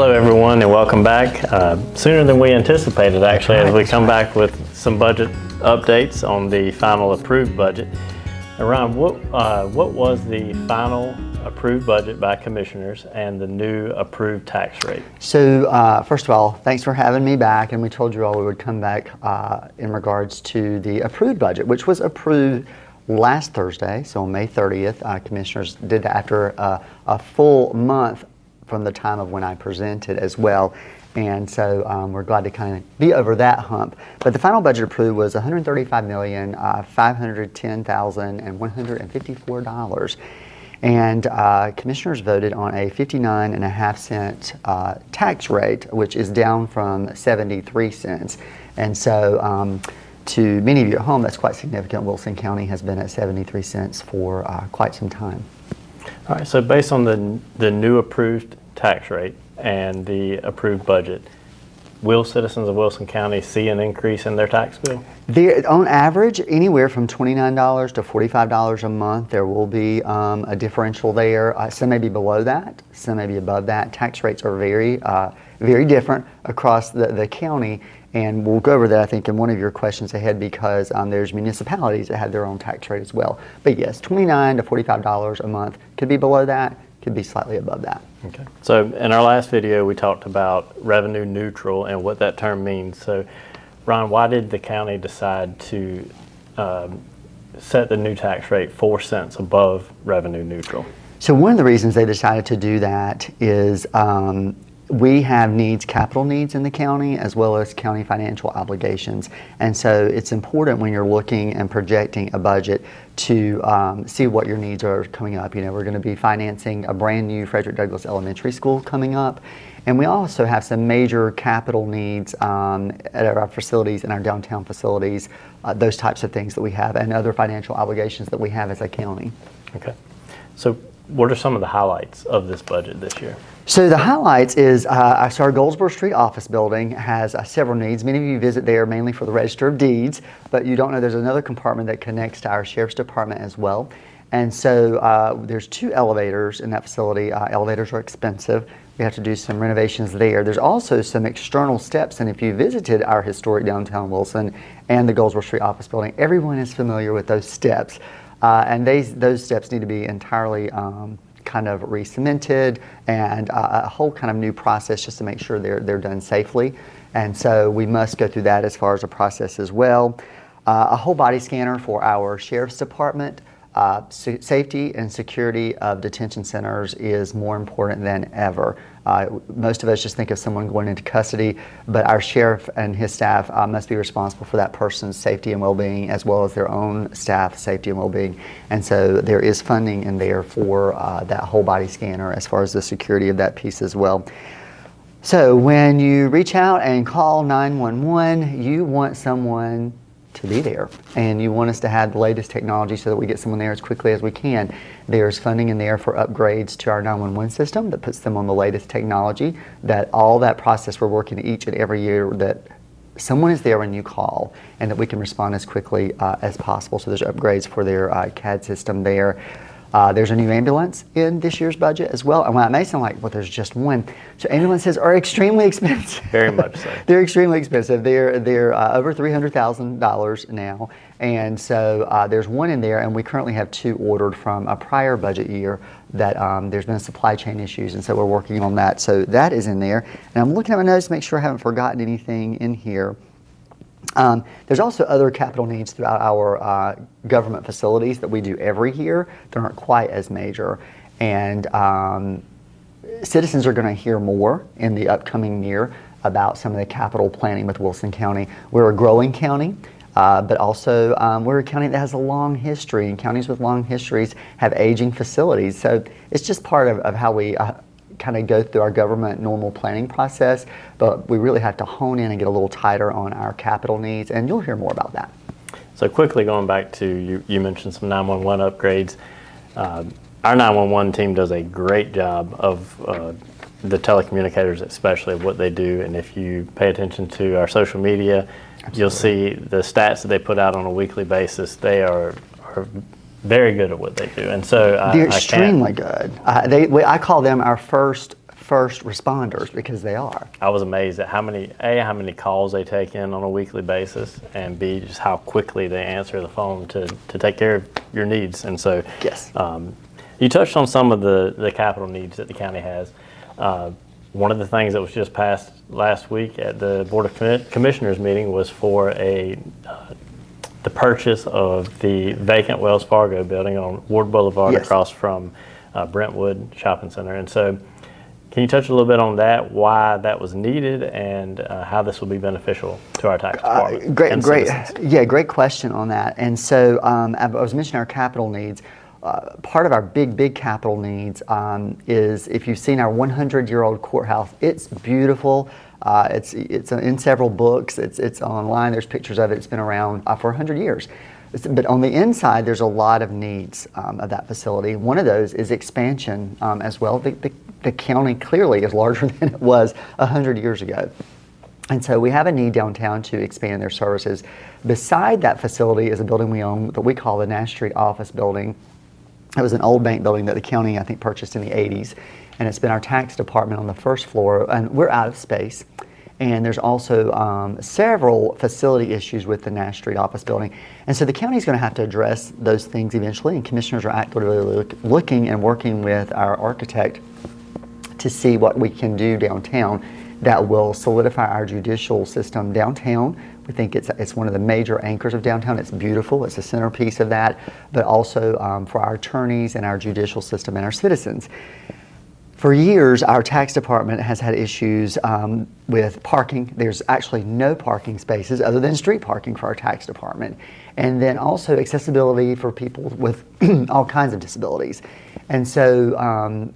Hello everyone and welcome back. Sooner than we anticipated actually, as we come back with some budget updates on the final approved budget. Ron, what was the final approved budget by commissioners and the new approved tax rate? So first of all, thanks for having me back, and we told you all we would come back in regards to the approved budget, which was approved last Thursday, so on May 30th. Commissioners did that after a full month from the time of when I presented as well. And so we're glad to kind of be over that hump. But the final budget approved was $135,510,154. And commissioners voted on a 59.5-cent tax rate, which is down from 73 cents. And so to many of you at home, that's quite significant. Wilson County has been at 73 cents for quite some time. All right, so based on the new approved tax rate and the approved budget, will citizens of Wilson County see an increase in their tax bill? On average, anywhere from $29 to $45 a month, there will be a differential there. Some may be below that, some may be above that. Tax rates are very different across the county, and we'll go over that, I think, in one of your questions ahead, because there's municipalities that have their own tax rate as well. But yes, $29 to $45 a month. Could be below that, could be slightly above that. Okay. So in our last video, we talked about revenue neutral and what that term means. So Ron, why did the county decide to set the new tax rate 4 cents above revenue neutral? So one of the reasons they decided to do that is we have capital needs in the county, as well as county financial obligations. And so it's important when you're looking and projecting a budget to see what your needs are coming up. You know, we're going to be financing a brand new Frederick Douglass Elementary School coming up. And we also have some major capital needs at our facilities and our downtown facilities, those types of things that we have, and other financial obligations that we have as a county. Okay. So what are some of the highlights of this budget this year? So the highlights is our Goldsboro Street office building has several needs. Many of you visit there mainly for the Register of Deeds, but you don't know there's another compartment that connects to our Sheriff's Department as well. And so there's 2 elevators in that facility. Elevators are expensive. We have to do some renovations there. There's also some external steps, and if you visited our historic downtown Wilson and the Goldsboro Street office building, everyone is familiar with those steps. And those steps need to be entirely kind of re-cemented, and a whole kind of new process just to make sure they're done safely. And so we must go through that as far as a process as well. A whole body scanner for our Sheriff's Department. Safety and security of detention centers is more important than ever. Most of us just think of someone going into custody, but our sheriff and his staff must be responsible for that person's safety and well-being, as well as their own staff safety and well-being. And so there is funding in there for that whole body scanner as far as the security of that piece as well. So when you reach out and call 911, you want someone to be there, and you want us to have the latest technology so that we get someone there as quickly as we can. There's funding in there for upgrades to our 911 system that puts them on the latest technology, that all that process we're working each and every year that someone is there when you call and that we can respond as quickly as possible. So there's upgrades for their CAD system there. There's a new ambulance in this year's budget as well. And while it may sound like, well, there's just one. So ambulances are extremely expensive. Very much so. They're extremely expensive. They're over $300,000 now. And so there's one in there, and we currently have 2 ordered from a prior budget year that there's been supply chain issues, and so we're working on that. So that is in there. And I'm looking at my notes to make sure I haven't forgotten anything in here. There's also other capital needs throughout our government facilities that we do every year that aren't quite as major. And citizens are going to hear more in the upcoming year about some of the capital planning with Wilson County. We're a growing county, but also we're a county that has a long history, and counties with long histories have aging facilities. So it's just part of how we kind of go through our government normal planning process, but we really have to hone in and get a little tighter on our capital needs, and you'll hear more about that. So quickly going back to, you mentioned some 911 upgrades. Our 911 team does a great job of the telecommunicators, especially what they do, and if you pay attention to our social media, absolutely, you'll see the stats that they put out on a weekly basis. They are very good at what they do, and so they're extremely good. I call them our first first responders, because they are. I was amazed at how many calls they take in on a weekly basis, and B, just how quickly they answer the phone to take care of your needs. And so, Yes. You touched on some of the capital needs that the county has. One of the things that was just passed last week at the Board of Commissioners meeting was for the purchase of the vacant Wells Fargo building on Ward Boulevard, Yes. across from Brentwood Shopping Center. And so, can you touch a little bit on that, why that was needed, and how this will be beneficial to our tax department? Great question on that. And so, I was mentioning our capital needs. Part of our big capital needs is, if you've seen our 100-year-old courthouse, it's beautiful. It's in several books. It's online. There's pictures of it. It's been around for 100 years. But on the inside, there's a lot of needs of that facility. One of those is expansion as well. The county clearly is larger than it was 100 years ago. And so we have a need downtown to expand their services. Beside that facility is a building we own that we call the Nash Street Office Building. It was an old bank building that the county, I think, purchased in the 80s. And it's been our tax department on the first floor. And we're out of space. And there's also several facility issues with the Nash Street Office Building. And so the county is going to have to address those things eventually. And commissioners are actively looking and working with our architect to see what we can do downtown that will solidify our judicial system downtown. We think it's one of the major anchors of downtown. It's beautiful. It's a centerpiece of that, but also for our attorneys and our judicial system and our citizens. For years, our tax department has had issues with parking. There's actually no parking spaces other than street parking for our tax department. And then also accessibility for people with all kinds of disabilities. And so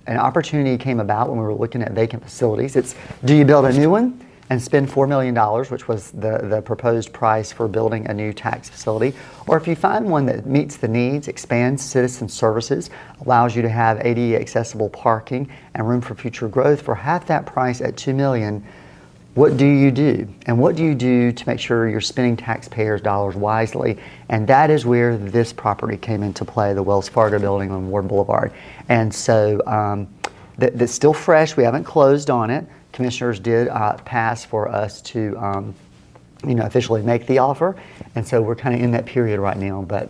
an opportunity came about when we were looking at vacant facilities. It's, do you build a new one and spend $4 million, which was the proposed price for building a new tax facility, or if you find one that meets the needs, expands citizen services, allows you to have ADA accessible parking and room for future growth for half that price at $2 million, what do you do? And what do you do to make sure you're spending taxpayers' dollars wisely? And that is where this property came into play, the Wells Fargo building on Ward Boulevard. And so that's still fresh. We haven't closed on it. Commissioners did pass for us to officially make the offer. And so we're kind of in that period right now. But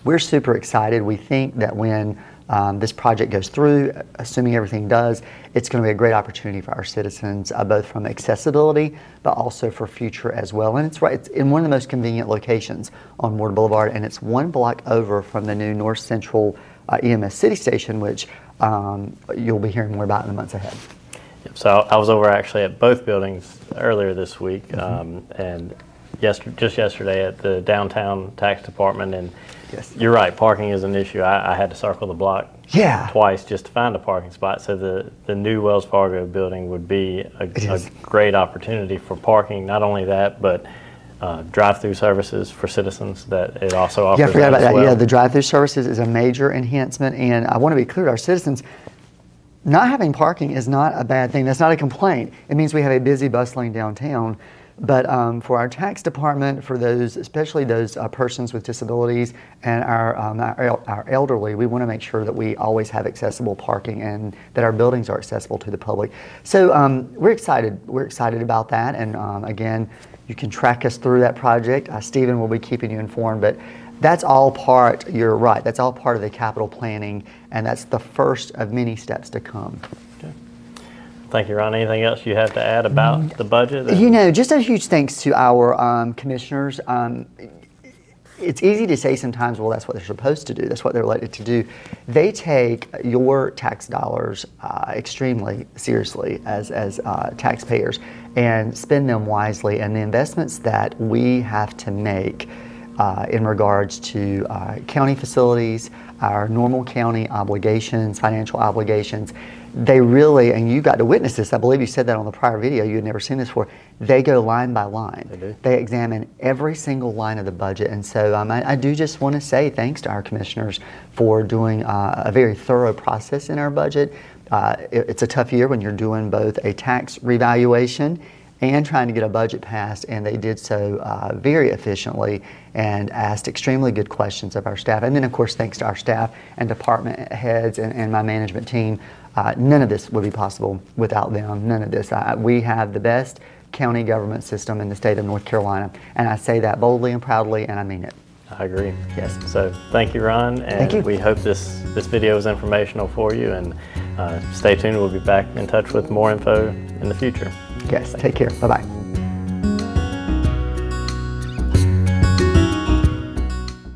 we're super excited. We think that when this project goes through, assuming everything does, it's going to be a great opportunity for our citizens, both from accessibility, but also for future as well. And it's in one of the most convenient locations on Ward Boulevard, and it's 1 block over from the new North Central EMS City Station, which you'll be hearing more about in the months ahead. So I was over actually at both buildings earlier this week, and just yesterday at the downtown tax department. And yes, you're right, parking is an issue. I had to circle the block twice just to find a parking spot. So the new Wells Fargo building would be a great opportunity for parking. Not only that, but drive-through services for citizens that it also offers. Yeah, I forgot about that. Well. Yeah, the drive-through services is a major enhancement, and I want to be clear to our citizens. Not having parking is not a bad thing. That's not a complaint. It means we have a busy, bustling downtown. But for our tax department, for those, especially those persons with disabilities and our elderly, we want to make sure that we always have accessible parking and that our buildings are accessible to the public. So we're excited. We're excited about that. And again, you can track us through that project. Stephen will be keeping you informed. But that's all part, you're right, that's all part of the capital planning, and that's the first of many steps to come. Okay. Thank you, Ron. Anything else you have to add about the budget? Just a huge thanks to our commissioners. It's easy to say sometimes, well, that's what they're supposed to do. That's what they're elected to do. They take your tax dollars extremely seriously as taxpayers and spend them wisely. And the investments that we have to make in regards to county facilities, our normal county obligations, financial obligations, they really, and you got to witness this, I believe you said that on the prior video, you had never seen this before, they go line by line. They do. They examine every single line of the budget. And so I do just want to say thanks to our commissioners for doing a very thorough process in our budget. It's a tough year when you're doing both a tax revaluation and trying to get a budget passed, and they did so very efficiently and asked extremely good questions of our staff. And then, of course, thanks to our staff and department heads and my management team, none of this would be possible without them. None of this. We have the best county government system in the state of North Carolina, and I say that boldly and proudly, and I mean it. I agree. Yes. So thank you, Ron, and Thank you. we hope this video was informational for you, and stay tuned. We'll be back in touch with more info in the future. Yes, take care. Bye-bye.